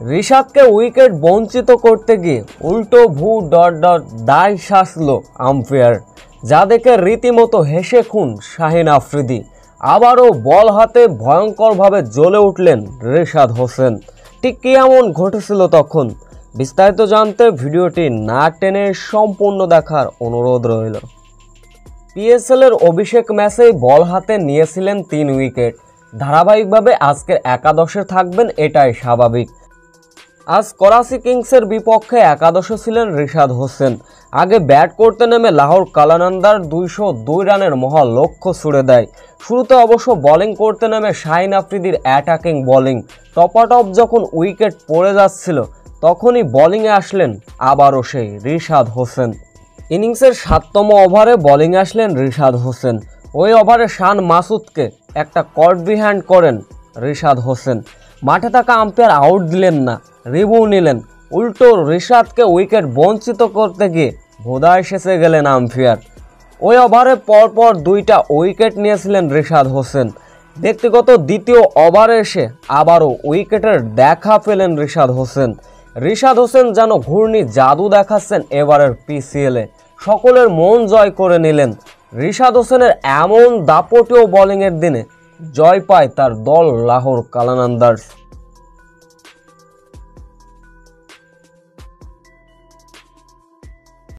রিশাদকে wicket বঞ্চিত করতে গিয়ে উল্টো দায় শাসল আম্পায়ার, যা দেখে রীতিমতো হেসে খুন শাহিন আফ্রিদি। আবারও বল হাতে ভয়ঙ্করভাবে জ্বলে উঠলেন রিশাদ হোসেন। ঠিক কী এমন ঘটেছিল তখন? বিস্তারিত জানতে ভিডিওটি না টেনে সম্পূর্ণ দেখার অনুরোধ রইল। পিএসএলের অভিষেক ম্যাচেই বল হাতে নিয়েছিলেন 3 উইকেট। ধারাবাহিকভাবে আজকের একাদশে থাকবেন, এটাই স্বাভাবিক। আজ করাচি কিংসের বিপক্ষে একাদশে ছিলেন রিশাদ হোসেন। আগে ব্যাট করতে নেমে লাহোর কালানন্দার 202 রানের মহা লক্ষ্য ছুড়ে দেয়। শুরুতে অবশ্য বোলিং করতে নেমে শাহিন আফ্রিদির অ্যাটাকিং বোলিং টপাটপ যখন উইকেট পড়ে যাচ্ছিল, তখনই বোলিংয়ে আসলেন আবারও সেই রিশাদ হোসেন। ইনিংসের 7তম ওভারে বোলিংয়ে আসলেন রিশাদ হোসেন। ওই ওভারে শান মাসুদকে একটা কট বিহ্যান্ড করেন রিশাদ হোসেন। মাঠে থাকা আম্পায়ার আউট দিলেন না, রিভিউ নিলেন। উল্টো রিশাদকে উইকেট বঞ্চিত করতে গিয়ে ভোদায় সেচে গেলেন আম্পায়ার। ওই ওভারে পরপর 2টা উইকেট নিয়েছিলেন রিশাদ হোসেন। ব্যক্তিগত দ্বিতীয় ওভারে এসে আবারও উইকেটের দেখা পেলেন রিশাদ হোসেন। রিশাদ হোসেন যেন ঘূর্ণি জাদু দেখাচ্ছেন এবারের পিসিএলে। সকলের মন জয় করে নিলেন। রিশাদ হোসেনের এমন দাপটীয় বোলিংয়ের দিনে জয় পায় তার দল লাহোর কালানন্দার্স।